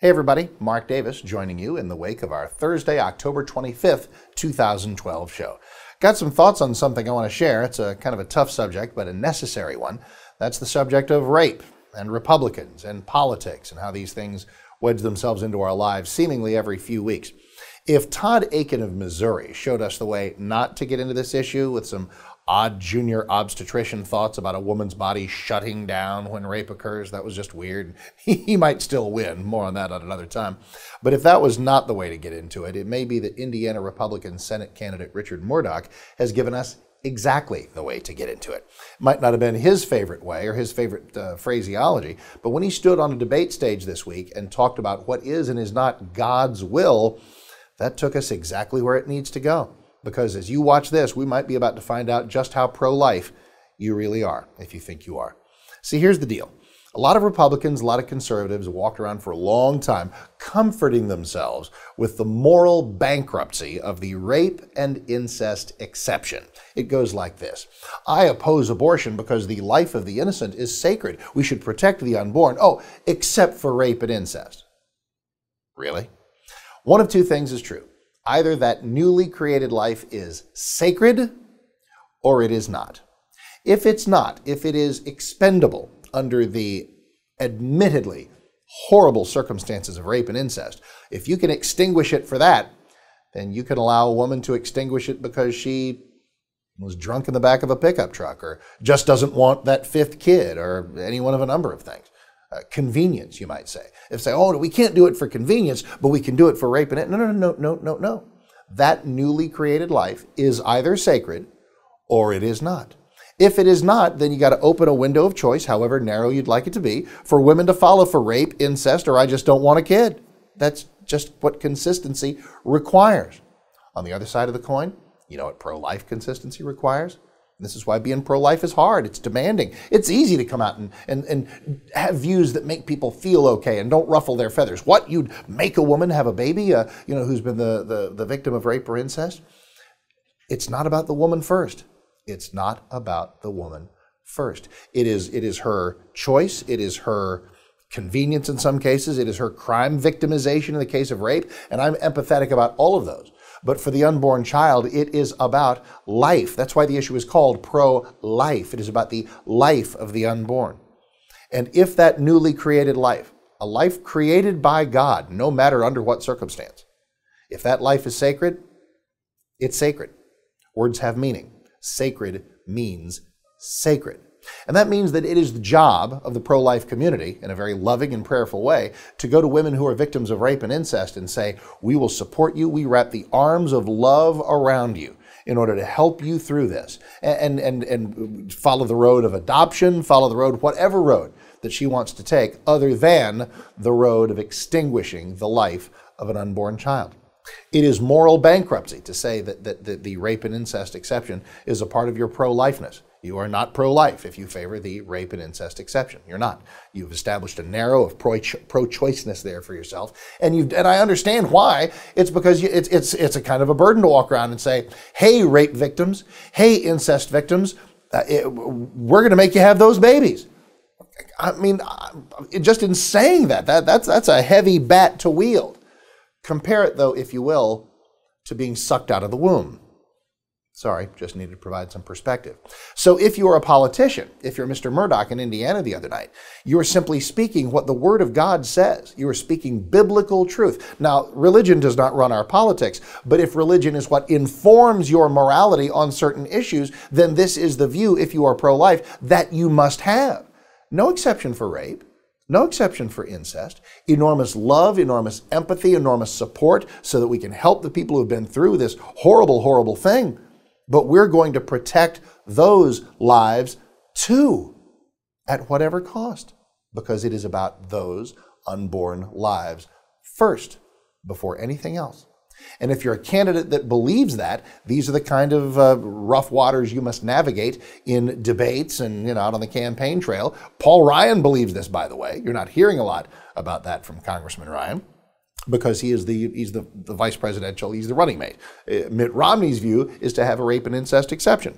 Hey everybody, Mark Davis joining you in the wake of our Thursday, October 25th, 2012 show. Got some thoughts on something I want to share. It's a kind of a tough subject, but a necessary one. That's the subject of rape and Republicans and politics and how these things wedge themselves into our lives seemingly every few weeks. If Todd Akin of Missouri showed us the way not to get into this issue with some odd junior obstetrician thoughts about a woman's body shutting down when rape occurs, that was just weird. He might still win. More on that at another time. But if that was not the way to get into it, it may be that Indiana Republican Senate candidate Richard Mourdock has given us exactly the way to get into it. Might not have been his favorite way or his favorite phraseology, but when he stood on a debate stage this week and talked about what is and is not God's will, that took us exactly where it needs to go. Because as you watch this, we might be about to find out just how pro-life you really are, if you think you are. See, here's the deal. A lot of Republicans, a lot of conservatives walked around for a long time comforting themselves with the moral bankruptcy of the rape and incest exception. It goes like this. I oppose abortion because the life of the innocent is sacred. We should protect the unborn. Oh, except for rape and incest. Really? One of two things is true. Either that newly created life is sacred or it is not. If it's not, if it is expendable under the admittedly horrible circumstances of rape and incest, if you can extinguish it for that, then you can allow a woman to extinguish it because she was drunk in the back of a pickup truck or just doesn't want that fifth kid or any one of a number of things. Convenience, you might say. If say, oh, we can't do it for convenience, but we can do it for rape and no. That newly created life is either sacred or it is not. If it is not, then you got to open a window of choice, however narrow you'd like it to be, for women to follow for rape, incest, or I just don't want a kid. That's just what consistency requires. On the other side of the coin, you know what pro-life consistency requires? This is why being pro-life is hard. It's demanding. It's easy to come out and have views that make people feel okay and don't ruffle their feathers. What? You'd make a woman have a baby, who's been the victim of rape or incest? It's not about the woman first. It's not about the woman first. It is her choice. It is her convenience in some cases. It is her crime victimization in the case of rape. And I'm empathetic about all of those. But for the unborn child, it is about life. That's why the issue is called pro-life. It is about the life of the unborn. And if that newly created life, a life created by God, no matter under what circumstance, if that life is sacred, it's sacred. Words have meaning. Sacred means sacred. And that means that it is the job of the pro-life community, in a very loving and prayerful way, to go to women who are victims of rape and incest and say, we will support you. We wrap the arms of love around you in order to help you through this. And follow the road of adoption, follow the road, whatever road that she wants to take, other than the road of extinguishing the life of an unborn child. It is moral bankruptcy to say that the rape and incest exception is a part of your pro-lifeness. You are not pro-life if you favor the rape and incest exception. You're not. You've established a narrow of pro-choiceness there for yourself, and I understand why. It's because it's a kind of a burden to walk around and say, "Hey, rape victims, hey, incest victims, we're going to make you have those babies." I mean, just in saying that's a heavy bat to wield. Compare it, though, if you will, to being sucked out of the womb. Sorry, just needed to provide some perspective. So if you're a politician, if you're Mr. Mourdock in Indiana the other night, you're simply speaking what the Word of God says. You are speaking biblical truth. Now, religion does not run our politics, but if religion is what informs your morality on certain issues, then this is the view, if you are pro-life, that you must have. No exception for rape. No exception for incest. Enormous love, enormous empathy, enormous support so that we can help the people who have been through this horrible, horrible thing. But we're going to protect those lives too, at whatever cost, because it is about those unborn lives first, before anything else. And if you're a candidate that believes that, these are the kind of rough waters you must navigate in debates and out on the campaign trail. Paul Ryan believes this, by the way. You're not hearing a lot about that from Congressman Ryan, because he's the vice presidential, he's the running mate. Mitt Romney's view is to have a rape and incest exception.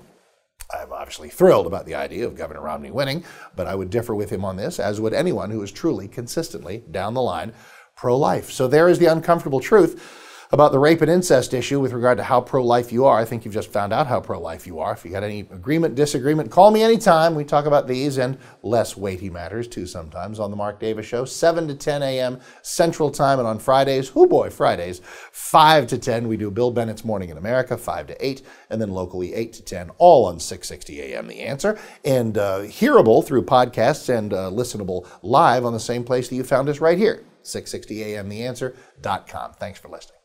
I'm obviously thrilled about the idea of Governor Romney winning, but I would differ with him on this, as would anyone who is truly, consistently, down the line, pro-life. So there is the uncomfortable truth about the rape and incest issue with regard to how pro-life you are. I think you've just found out how pro-life you are. If you got any agreement, disagreement, call me anytime. We talk about these and less weighty matters too sometimes on the Mark Davis Show, 7 to 10 a.m. Central Time, and on Fridays, Fridays, 5 to 10, we do Bill Bennett's Morning in America, 5 to 8, and then locally 8 to 10, all on 660 a.m. The Answer, and hearable through podcasts and listenable live on the same place that you found us right here, 660amtheanswer.com. Thanks for listening.